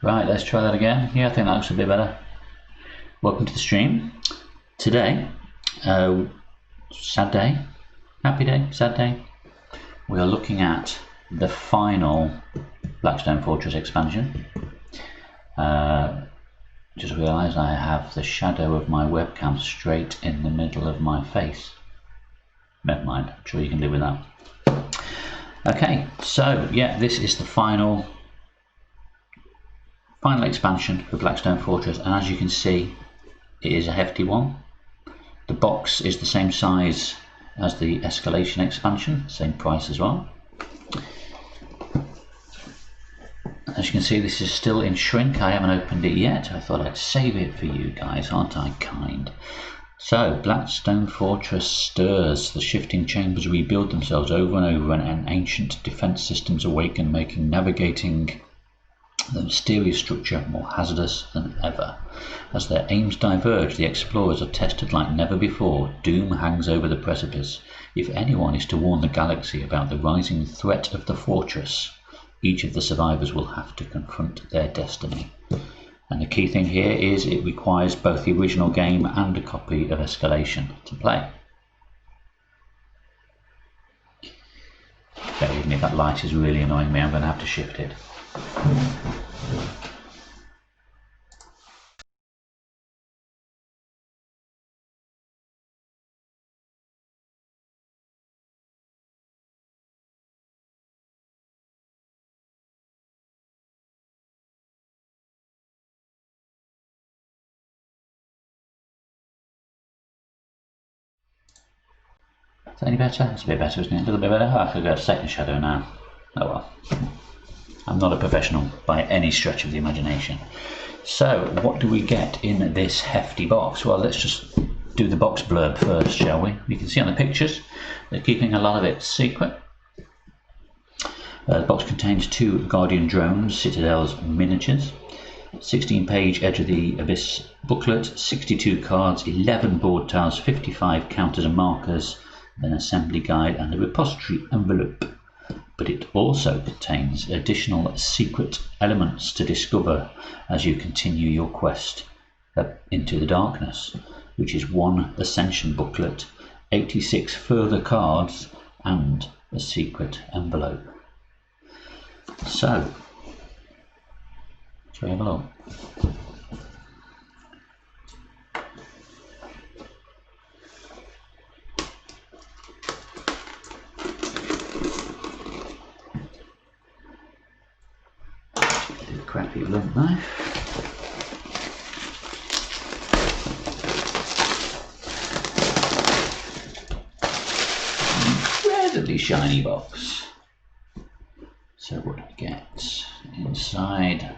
Right, let's try that again. Yeah, I think that looks a bit better. Welcome to the stream. Today, sad day, happy day, sad day. We are looking at the final Blackstone Fortress expansion. Just realised I have the shadow of my webcam straight in the middle of my face. Never mind, I'm sure you can live with that. Okay, so yeah, this is the final expansion for Blackstone Fortress, and as you can see, it is a hefty one. The box is the same size as the Escalation expansion, same price as well. As you can see, this is still in shrink. I haven't opened it yet. I thought I'd save it for you guys, aren't I kind? So, Blackstone Fortress stirs. The shifting chambers rebuild themselves over and over, and ancient defense systems awaken, making navigating the mysterious structure more hazardous than ever. As their aims diverge, the explorers are tested like never before. Doom hangs over the precipice. If anyone is to warn the galaxy about the rising threat of the fortress, each of the survivors will have to confront their destiny. And the key thing here is it requires both the original game and a copy of Escalation to play. Bear with me, that light is really annoying me. I'm going to have to shift it. Is that any better? It's a bit better, isn't it? A little bit better. I could go to second shadow now. Oh well. I'm not a professional by any stretch of the imagination. So, what do we get in this hefty box? Well, let's just do the box blurb first, shall we? You can see on the pictures, they're keeping a lot of it secret. The box contains 2 Guardian drones, Citadel's miniatures, 16-page Edge of the Abyss booklet, 62 cards, 11 board tiles, 55 counters and markers, an assembly guide and a repository envelope. But it also contains additional secret elements to discover as you continue your quest into the darkness, which is 1 Ascension booklet, 86 further cards and a secret envelope. So, shall we have a look? Crappy blunt knife. Incredibly shiny box. So what do we get inside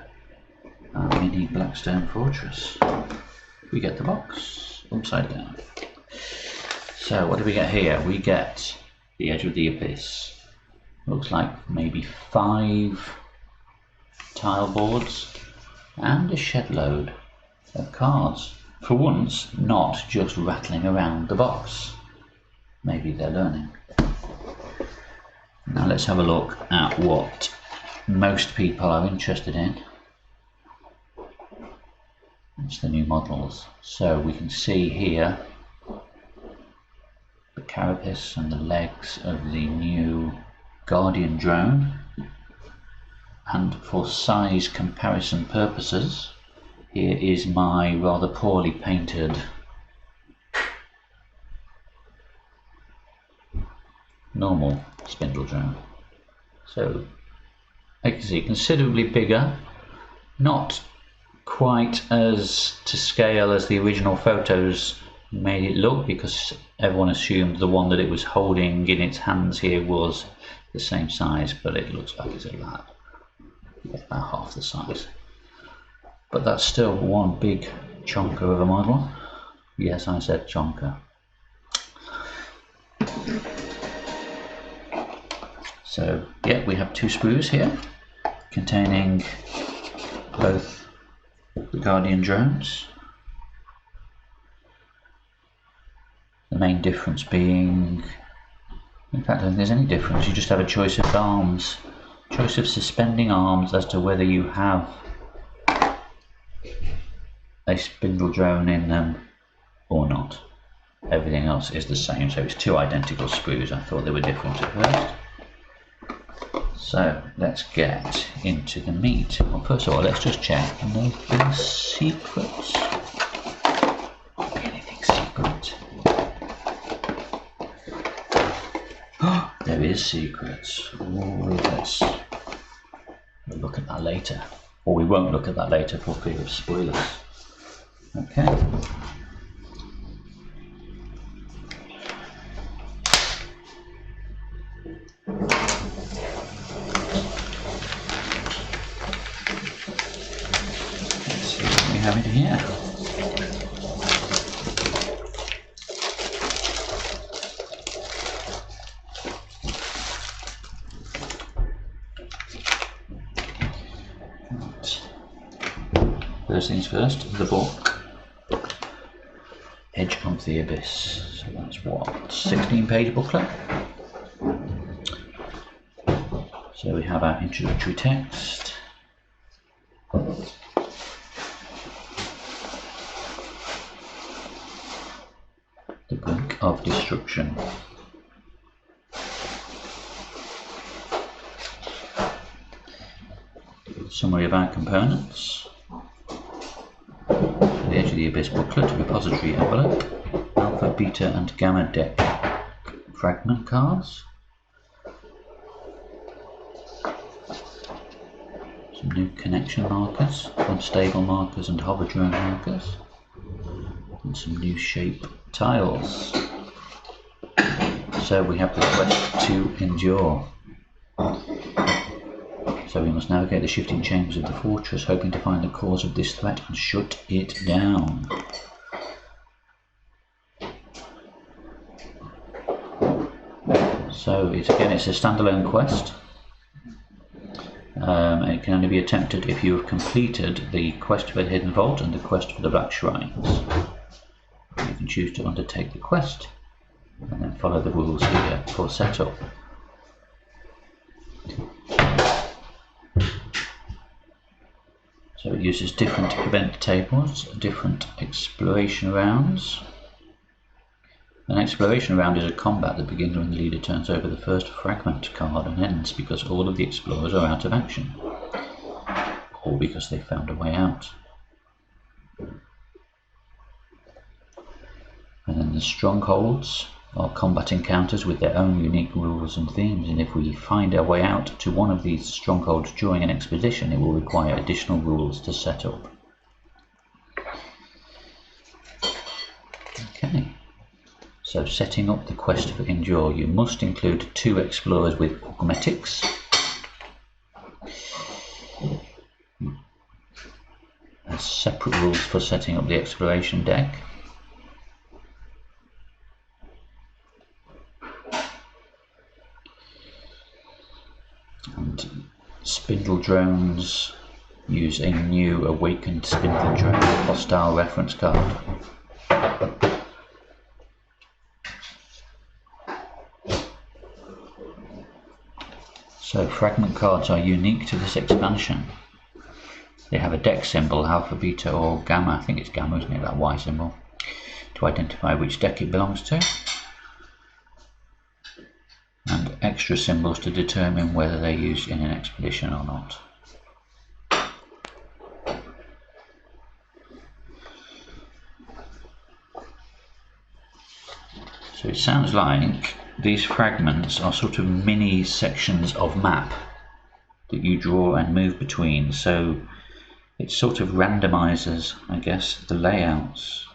our mini Blackstone Fortress? We get the box upside down. So what do we get here? We get the Edge of the Abyss. Looks like maybe 5 tile boards and a shed load of cards. For once, not just rattling around the box. Maybe they're learning. Now let's have a look at what most people are interested in. It's the new models. So we can see here the carapace and the legs of the new Guardian drone. And for size comparison purposes, here is my rather poorly painted normal Spindle drone. So, you can see considerably bigger, not quite as to scale as the original photos made it look, because everyone assumed the one that it was holding in its hands here was the same size, but it looks like it's a lot. About half the size, but that's still one big chonker of a model. Yes, I said chonker. So yeah, we have 2 sprues here containing both the Guardian drones. The main difference being, in fact I don't think there's any difference, you just have a choice of arms. Choice of suspending arms as to whether you have a spindle drone in them or not. Everything else is the same, so it's two identical sprues. I thought they were different at first. So let's get into the meat. Well, first of all, let's just check. Nothing secrets. Anything secret? Oh, there is secrets. Ooh, let's look at that later. Or we won't look at that later for fear of spoilers. Okay. Have it here. Right. First things first, the book. Edge of the Abyss. So that's what? 16-page booklet. So we have our introductory text. The Brink of Destruction. Summary of our components. The Edge of the Abyss booklet, repository envelope, alpha, beta and gamma deck fragment cards. Some new connection markers, unstable markers and hover drone markers. And some new shape tiles. So we have the quest to endure. So we must navigate the shifting chambers of the fortress, hoping to find the cause of this threat and shut it down. So it's a standalone quest. It can only be attempted if you have completed the quest for the Hidden Vault and the quest for the Black Shrines. You can choose to undertake the quest and then follow the rules here for setup. So it uses different event tables, different exploration rounds. An exploration round is a combat that begins when the leader turns over the first fragment card and ends because all of the explorers are out of action, or because they found a way out. And then the strongholds are combat encounters with their own unique rules and themes, and if we find our way out to one of these strongholds during an expedition, it will require additional rules to set up. Okay, so setting up the quest for Endure, you must include 2 explorers with augmetics, as separate rules for setting up the exploration deck. And Spindle drones use a new awakened Spindle drone hostile reference card. So fragment cards are unique to this expansion. They have a deck symbol, alpha, beta or gamma, I think it's gamma, isn't it, that Y symbol, to identify which deck it belongs to. And extra symbols to determine whether they're used in an expedition or not. So it sounds like these fragments are sort of mini sections of map that you draw and move between, so it sort of randomizes, I guess, the layouts.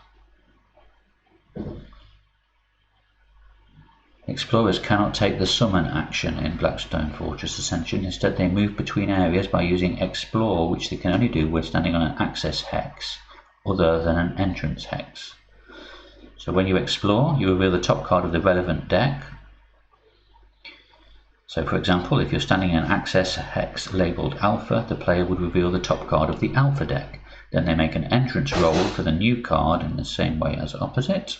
Explorers cannot take the summon action in Blackstone Fortress Ascension. Instead, they move between areas by using Explore, which they can only do when standing on an access hex other than an entrance hex. So when you explore, you reveal the top card of the relevant deck. So for example, if you're standing in an access hex labelled Alpha, the player would reveal the top card of the Alpha deck. Then they make an entrance roll for the new card in the same way as opposite.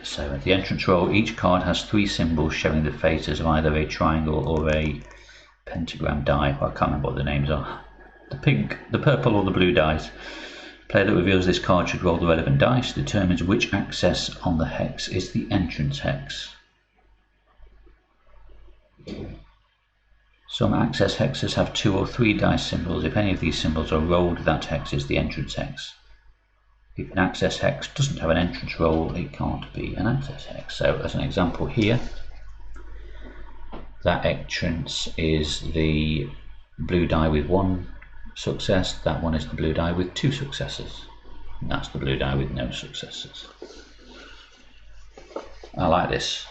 So at the entrance roll, each card has 3 symbols showing the faces of either a triangle or a pentagram die. I can't remember what the names are. the purple or the blue dice. Player that reveals this card should roll the relevant dice, determines which access on the hex is the entrance hex. Some access hexes have 2 or 3 dice symbols. If any of these symbols are rolled, that hex is the entrance hex. If an access hex doesn't have an entrance roll, it can't be an access hex. So as an example here, that entrance is the blue die with 1 success, that one is the blue die with 2 successes, and that's the blue die with no successes. I like this.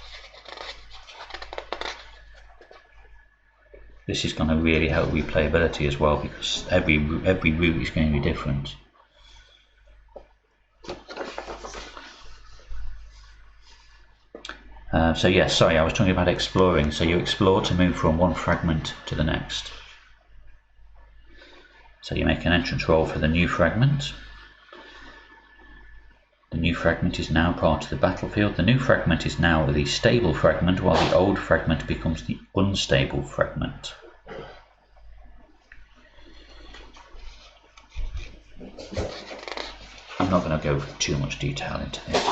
This is going to really help replayability as well, because every route is going to be different. So yes, sorry, I was talking about exploring. So you explore to move from one fragment to the next. So you make an entrance roll for the new fragment. The new fragment is now part of the battlefield. The new fragment is now the stable fragment, while the old fragment becomes the unstable fragment. I'm not going to go too much detail into this.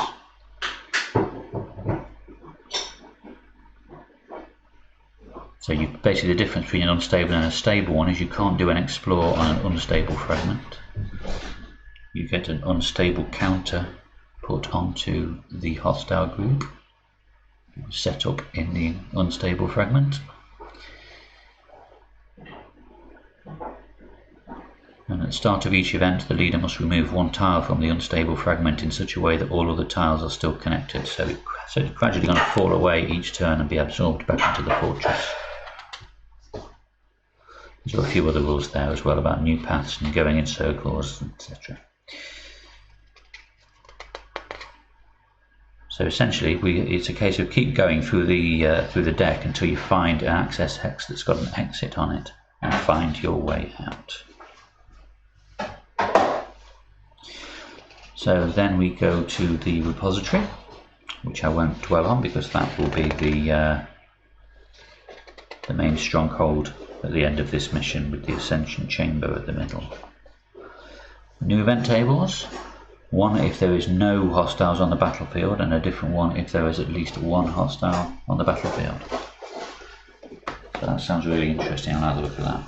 So basically the difference between an unstable and a stable one is you can't do an explore on an unstable fragment. You get an unstable counter put onto the hostile group set up in the unstable fragment. And at the start of each event, the leader must remove 1 tile from the unstable fragment in such a way that all other tiles are still connected. So it's gradually going to fall away each turn and be absorbed back into the fortress. There's a few other rules there as well about new paths and going in circles, etc. So essentially, it's a case of keep going through the deck until you find an access hex that's got an exit on it, and find your way out. So then we go to the repository, which I won't dwell on because that will be the main stronghold at the end of this mission, with the Ascension chamber at the middle. New event tables. One if there is no hostiles on the battlefield, and a different one if there is at least 1 hostile on the battlefield. So that sounds really interesting. I'll have a look at that.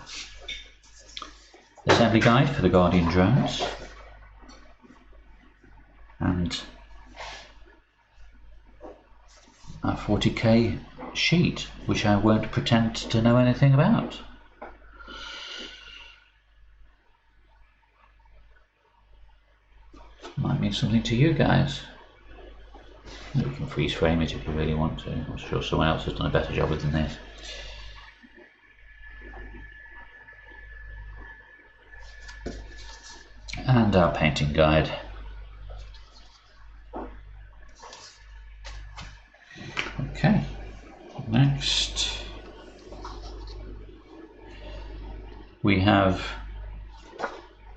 Assembly guide for the Guardian drones. And a 40k sheet, which I won't pretend to know anything about. Might mean something to you guys. You can freeze frame it if you really want to. I'm sure someone else has done a better job than this. And our painting guide. Okay, next we have,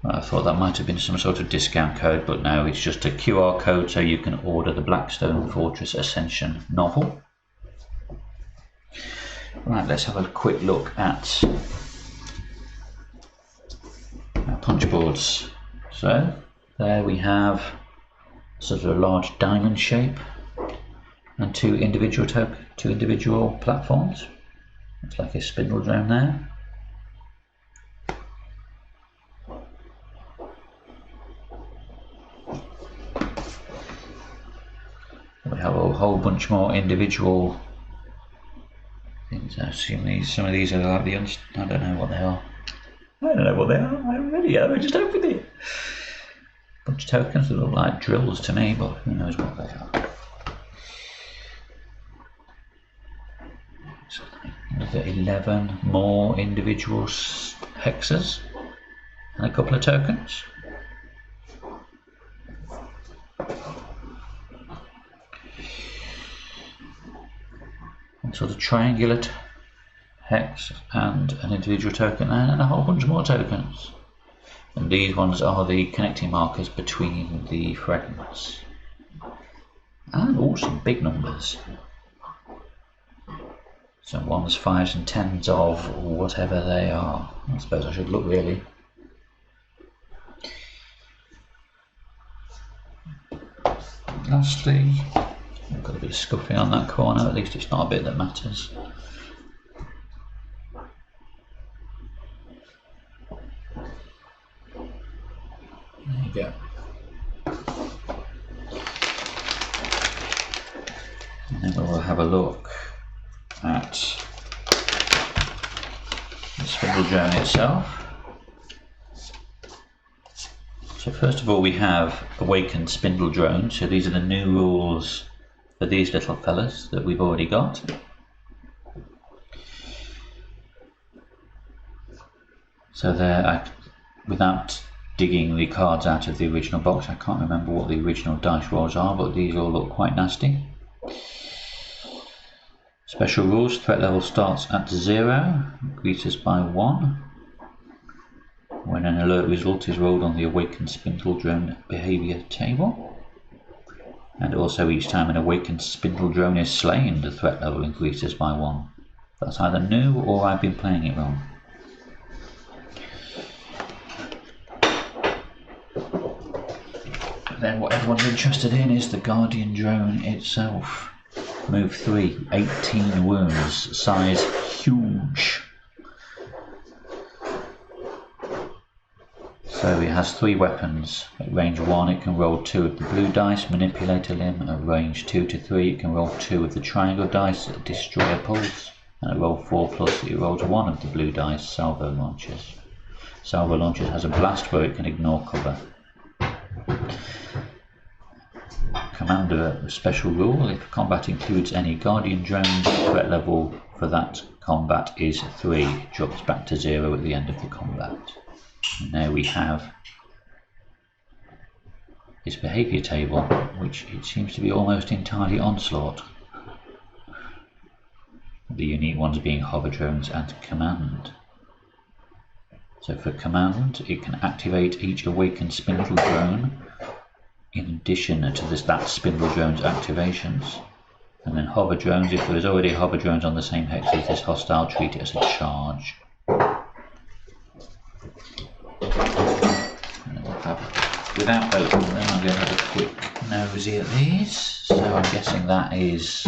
I thought that might have been some sort of discount code, but no, it's just a QR code so you can order the Blackstone Fortress Ascension novel. Right, let's have a quick look at our punch boards. So there we have sort of a large diamond shape and two individual platforms. Looks like a spindle drone there. We have a whole bunch more individual things. I assume some of these are like the I don't know what they are. I don't know what they are. I really I just opened it. Bunch of tokens that look like drills to me, but who knows what they are. So another 11 more individual hexes and a couple of tokens. Sort of triangular hex and an individual token and a whole bunch more tokens. And these ones are the connecting markers between the fragments. And also some big numbers. Some 1s, 5s and 10s of whatever they are. I suppose I should look really. lastly, I've got a bit of scuffing on that corner, at least it's not a bit that matters. There you go. And then we'll have a look at the Spindle drone itself. So first of all we have Awakened Spindle drone, so these are the new rules for these little fellas that we've already got. So they're, without digging the cards out of the original box, I can't remember what the original dice rolls are, but these all look quite nasty. Special rules: threat level starts at 0, increases by 1. When an alert result is rolled on the Awakened Spindle drone behaviour table. And also each time an Awakened Spindle drone is slain, the threat level increases by 1. That's either new or I've been playing it wrong. Then what everyone's interested in is the Guardian drone itself. Move 3, 18 wounds, size huge. So it has 3 weapons. At range 1 it can roll 2 of the blue dice, Manipulator Limb. At range 2 to 3 it can roll 2 of the triangle dice, Destroyer Pulse. And at roll 4+ it rolls 1 of the blue dice, Salvo Launchers. Salvo Launchers has a blast where it can ignore cover. Commander special rule: if combat includes any Guardian drones, threat level for that combat is 3. It drops back to 0 at the end of the combat. And there we have this behaviour table, which it seems to be almost entirely Onslaught. The unique ones being Hover Drones and Command. So for Command, it can activate each Awakened Spindle drone in addition to that Spindle drone's activations. And then Hover Drones, if there is already Hover Drones on the same hex as this hostile, treat it as a charge. Without opening them, I'm going to have a quick nosy at these. So I'm guessing that is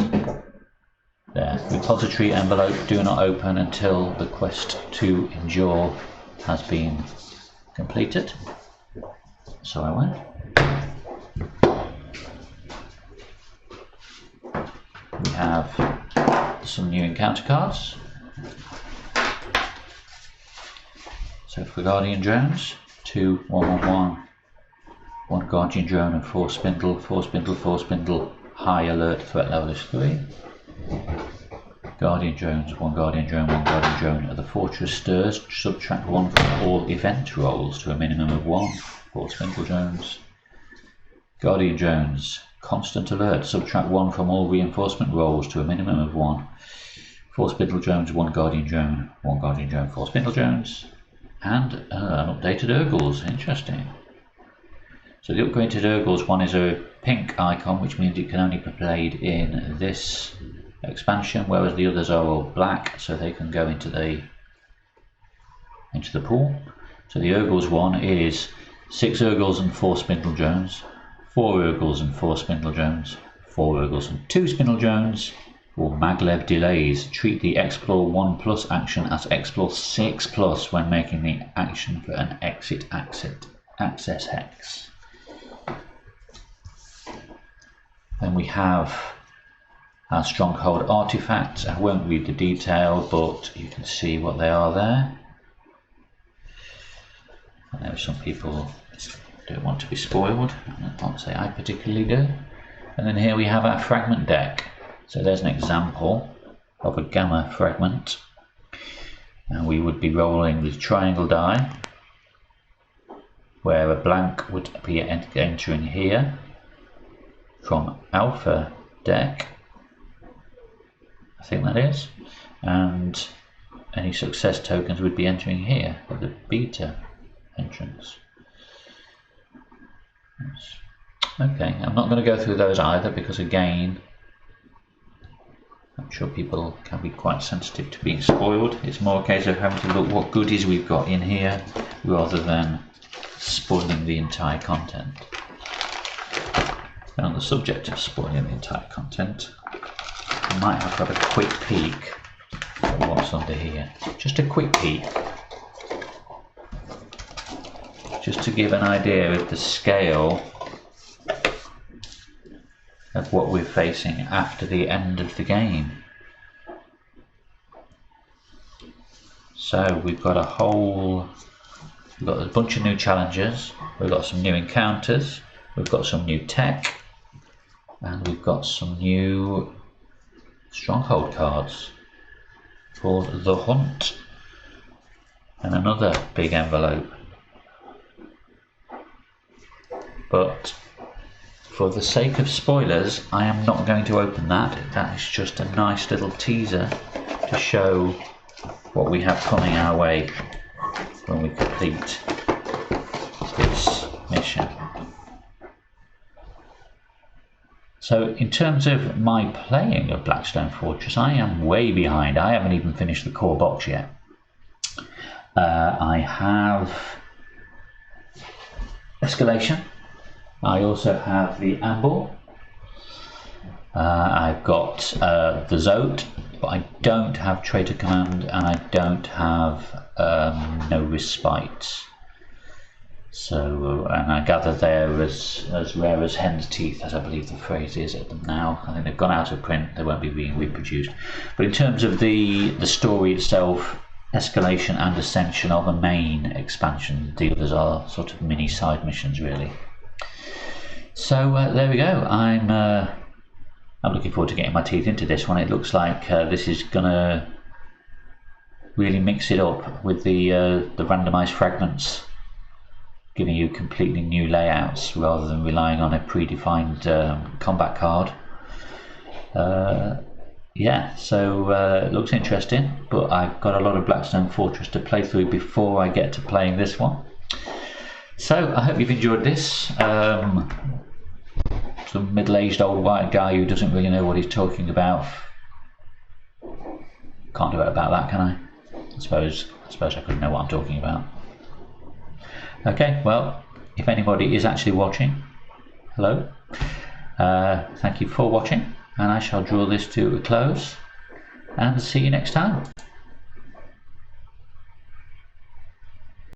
there. Repository envelope: do not open until the quest to endure has been completed. So I went. We have some new encounter cards. So for Guardian drones, 2 1/1/1, 1 Guardian drone and 4 Spindle, 4 Spindle, 4 Spindle, high alert, threat level is 3. Guardian drones, 1 Guardian drone, 1 Guardian drone. At the Fortress stirs, subtract 1 from all event rolls to a minimum of 1, 4 Spindle drones. Guardian drones, constant alert, subtract 1 from all reinforcement rolls to a minimum of 1, 4 Spindle drones, 1 Guardian drone, 1 Guardian drone, 4 Spindle drones. And an updated Urgles, interesting. So the upgraded Urgles one is a pink icon, which means it can only be played in this expansion, whereas the others are all black, so they can go into the pool. So the Urgles one is 6 Urgles and 4 Spindle drones, 4 Urgles and 4 Spindle drones, 4 Urgles and 2 Spindle drones. Or Maglev delays. Treat the Explore 1+ action as Explore 6+ when making the action for an access hex. Then we have our Stronghold Artifacts. I won't read the detail, but you can see what they are there. I know some people don't want to be spoiled, and I can't say I particularly do. And then here we have our Fragment deck. So there's an example of a Gamma fragment, and we would be rolling the triangle die, where a blank would be entering here from Alpha deck, I think that is, and any success tokens would be entering here at the Beta entrance. Okay, I'm not going to go through those either, because again, I'm sure people can be quite sensitive to being spoiled. It's more a case of having to look what goodies we've got in here rather than spoiling the entire content. On the subject of spoiling the entire content, I might have got a quick peek at what's under here. Just a quick peek. Just to give an idea of the scale of what we're facing after the end of the game. So we've got a bunch of new challenges, we've got some new encounters, we've got some new tech, and we've got some new Stronghold cards called The Hunt, and another big envelope. But for the sake of spoilers, I am not going to open that. That is just a nice little teaser to show what we have coming our way when we complete this mission. So in terms of my playing of Blackstone Fortress, I am way behind. I haven't even finished the core box yet. I have Escalation. I also have the Amble. I've got the Zote, but I don't have Traitor Command, and I don't have No Respite. So, and I gather they're as rare as hen's teeth, as I believe the phrase is at them now. I think they've gone out of print, they won't be being reproduced. But in terms of the story itself, Escalation and Ascension are the main expansion. The others are sort of mini side missions, really. So there we go. I'm looking forward to getting my teeth into this one. It looks like this is gonna really mix it up with the randomized fragments, giving you completely new layouts rather than relying on a predefined combat card. Yeah, so it looks interesting, but I've got a lot of Blackstone Fortress to play through before I get to playing this one. So I hope you've enjoyed this. Some middle-aged old white guy who doesn't really know what he's talking about. Can't do it about that, can I? I suppose I couldn't know what I'm talking about. Okay, well, if anybody is actually watching, hello. Thank you for watching, and I shall draw this to a close and see you next time.